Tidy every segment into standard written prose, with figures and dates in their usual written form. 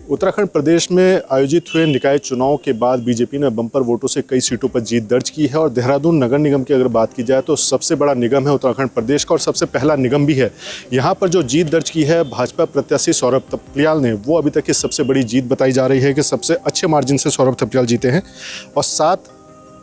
उत्तराखंड प्रदेश में आयोजित हुए निकाय चुनाव के बाद बीजेपी ने बम्पर वोटों से कई सीटों पर जीत दर्ज की है और देहरादून नगर निगम की अगर बात की जाए तो सबसे बड़ा निगम है उत्तराखंड प्रदेश का और सबसे पहला निगम भी है। यहाँ पर जो जीत दर्ज की है भाजपा प्रत्याशी सौरभ थपलियाल ने, वो अभी तक की सबसे बड़ी जीत बताई जा रही है कि सबसे अच्छे मार्जिन से सौरभ थपलियाल जीते हैं। और 7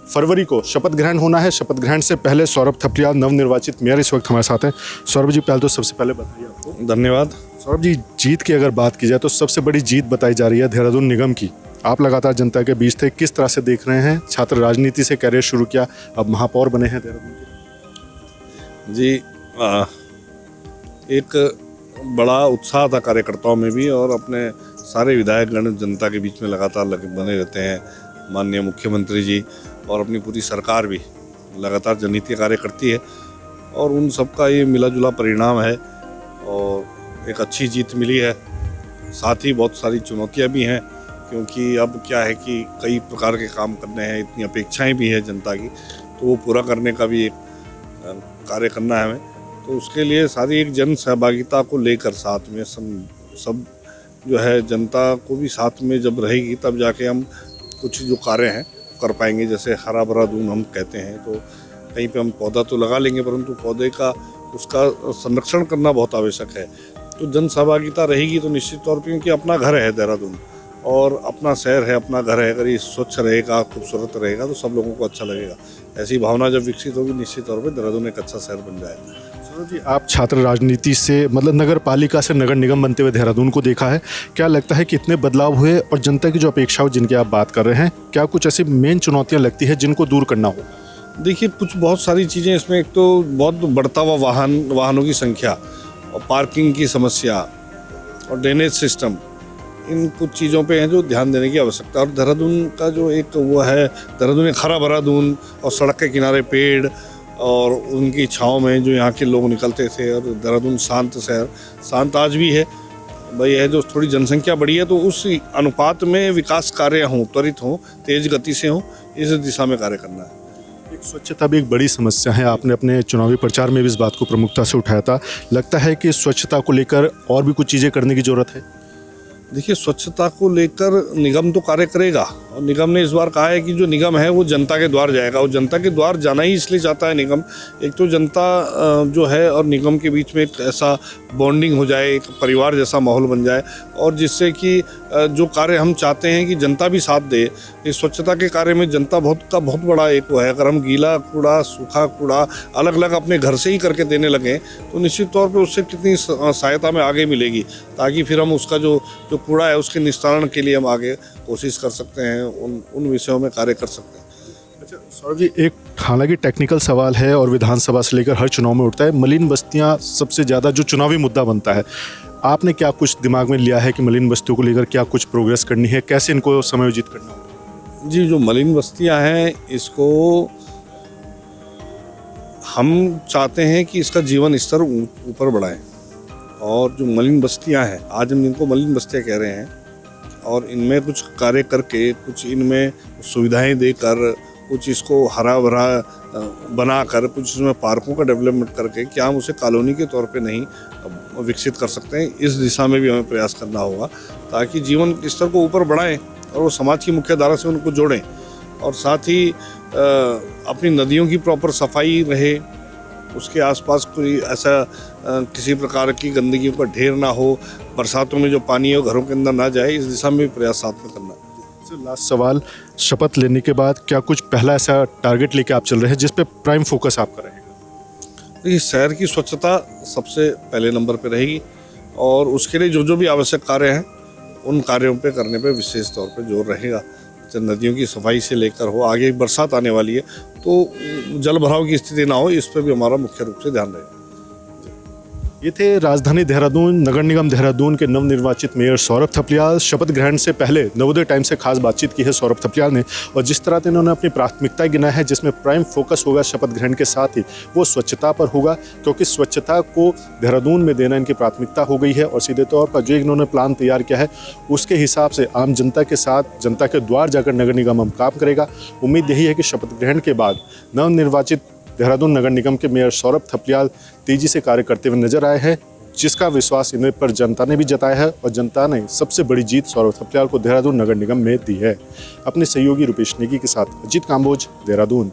फरवरी को शपथ ग्रहण होना है। शपथ ग्रहण से पहले सौरभ थपलियाल नवनिर्वाचित मेयर इस वक्त हमारे साथ हैं। सौरभ जी, पहले तो सबसे पहले बताइए आपको। धन्यवाद। सौरभ जी, जीत की अगर बात की जाए तो सबसे बड़ी जीत बताई जा रही है देहरादून निगम की। आप लगातार जनता के बीच थे, किस तरह से देख रहे हैं? छात्र राजनीति से कैरियर शुरू किया, अब महापौर बने हैं देहरादून के। जी, एक बड़ा उत्साह था कार्यकर्ताओं में भी और अपने सारे विधायकगण जनता के बीच में लगातार बने रहते हैं। माननीय मुख्यमंत्री जी और अपनी पूरी सरकार भी लगातार जनहित कार्य करती है और उन सबका ये मिला जुला परिणाम है और एक अच्छी जीत मिली है। साथ ही बहुत सारी चुनौतियां भी हैं, क्योंकि अब क्या है कि कई प्रकार के काम करने हैं, इतनी अपेक्षाएं भी है जनता की, तो वो पूरा करने का भी एक कार्य करना है हमें। तो उसके लिए सारी एक जन सहभागिता को लेकर साथ में सब जो है जनता को भी साथ में जब रहेगी तब जाके हम कुछ जो कार्य हैं कर पाएंगे। जैसे हरा भरा दून हम कहते हैं, तो कहीं पे हम पौधा तो लगा लेंगे परंतु पौधे का उसका संरक्षण करना बहुत आवश्यक है। तो जन सहभागिता रहेगी तो निश्चित तौर पे, क्योंकि अपना घर है देहरादून और अपना शहर है, अपना घर है, अगर ये स्वच्छ रहेगा, खूबसूरत रहेगा तो सब लोगों को अच्छा लगेगा। ऐसी भावना जब विकसित होगी निश्चित तौर पे देहरादून एक अच्छा शहर बन जाएगा। सौरभ जी, आप छात्र राजनीति से मतलब नगर पालिका से नगर निगम बनते हुए देहरादून को देखा है, क्या लगता है कि इतने बदलाव हुए और जनता की जो अपेक्षाओं जिनकी आप बात कर रहे हैं, क्या कुछ ऐसी मेन चुनौतियाँ लगती है जिनको दूर करना हो? देखिए, कुछ बहुत सारी चीज़ें इसमें, एक तो बहुत बढ़ता हुआ वाहनों की संख्या और पार्किंग की समस्या और ड्रेनेज सिस्टम, इन कुछ चीज़ों पे हैं जो ध्यान देने की आवश्यकता। और देहरादून का जो एक वो है, देहरादून एक हरा भरा दून और सड़क के किनारे पेड़ और उनकी छाँव में जो यहाँ के लोग निकलते थे, और देहरादून शांत शहर, शांत आज भी है भाई, है जो थोड़ी जनसंख्या बढ़ी है तो उस अनुपात में विकास कार्य हों, त्वरित हों, तेज़ गति से हों, इस दिशा में कार्य करना है। एक स्वच्छता भी एक बड़ी समस्या है, आपने अपने चुनावी प्रचार में भी इस बात को प्रमुखता से उठाया था। लगता है कि स्वच्छता को लेकर और भी कुछ चीज़ें करने की ज़रूरत है? देखिए, स्वच्छता को लेकर निगम तो कार्य करेगा और निगम ने इस बार कहा है कि जो निगम है वो जनता के द्वार जाएगा और जनता के द्वार जाना ही इसलिए चाहता है निगम, एक तो जनता जो है और निगम के बीच में एक ऐसा बॉन्डिंग हो जाए, एक परिवार जैसा माहौल बन जाए और जिससे कि जो कार्य हम चाहते हैं कि जनता भी साथ दे। इस स्वच्छता के कार्य में जनता बहुत बड़ा एक वो है। अगर हम गीला कूड़ा, सूखा कूड़ा अलग अलग अपने घर से ही करके देने लगें तो निश्चित तौर पे उससे कितनी सहायता में आगे मिलेगी, ताकि फिर हम उसका जो कूड़ा है उसके निस्तारण के लिए हम आगे कोशिश कर सकते हैं, उन विषयों में कार्य कर सकते हैं। अच्छा सौरभ जी, एक हालांकि टेक्निकल सवाल है और विधानसभा से लेकर हर चुनाव में उठता है, मलिन बस्तियां सबसे ज़्यादा जो चुनावी मुद्दा बनता है। आपने क्या कुछ दिमाग में लिया है कि मलिन बस्तियों को लेकर क्या कुछ प्रोग्रेस करनी है, कैसे इनको समायोजित करना होगा? जी, जो मलिन बस्तियां हैं इसको हम चाहते हैं कि इसका जीवन स्तर ऊपर बढ़ाएं और जो मलिन बस्तियां हैं, आज हम इनको मलिन बस्तियां कह रहे हैं, और इनमें कुछ कार्य करके, कुछ इनमें सुविधाएं देकर, कुछ इसको हरा भरा बनाकर, कुछ इसमें पार्कों का डेवलपमेंट करके क्या हम उसे कॉलोनी के तौर पे नहीं विकसित कर सकते हैं। इस दिशा में भी हमें प्रयास करना होगा ताकि जीवन स्तर को ऊपर बढ़ाएं और वो समाज की मुख्य धारा से उनको जोड़ें और साथ ही अपनी नदियों की प्रॉपर सफाई रहे, उसके आसपास कोई ऐसा किसी प्रकार की गंदगी का ढेर ना हो, बरसातों में जो पानी है वो घरों के अंदर ना जाए, इस दिशा में भी प्रयास साथ में करना है। लास्ट सवाल, शपथ लेने के बाद क्या कुछ पहला ऐसा टारगेट लेके आप चल रहे हैं जिस पे प्राइम फोकस आपका रहेगा? देखिए, शहर की स्वच्छता सबसे पहले नंबर पे रहेगी और उसके लिए जो भी आवश्यक कार्य हैं उन कार्यों पे करने पे विशेष तौर पे जोर रहेगा। जैसे नदियों की सफाई से लेकर हो, आगे बरसात आने वाली है तो जल भराव की स्थिति ना हो, इस पर भी हमारा मुख्य रूप से ध्यान रहेगा। ये थे राजधानी देहरादून नगर निगम देहरादून के नवनिर्वाचित मेयर सौरभ थपलियाल। शपथ ग्रहण से पहले नवोदय टाइम से खास बातचीत की है सौरभ थपलियाल ने और जिस तरह से इन्होंने अपनी प्राथमिकताएं गिनाई है, जिसमें प्राइम फोकस होगा शपथ ग्रहण के साथ ही वो स्वच्छता पर होगा, क्योंकि स्वच्छता को देहरादून में देना इनकी प्राथमिकता हो गई है। और सीधे तौर पर जो इन्होंने प्लान तैयार किया है उसके हिसाब से आम जनता के साथ, जनता के द्वार जाकर नगर निगम हम काम करेगा। उम्मीद यही है कि शपथ ग्रहण के बाद नवनिर्वाचित देहरादून नगर निगम के मेयर सौरभ थपलियाल तेजी से कार्य करते हुए नजर आए हैं। जिसका विश्वास इन पर जनता ने भी जताया है और जनता ने सबसे बड़ी जीत सौरभ थपलियाल को देहरादून नगर निगम में दी है। अपने सहयोगी रुपेश नेगी के साथ अजीत काम्बोज, देहरादून।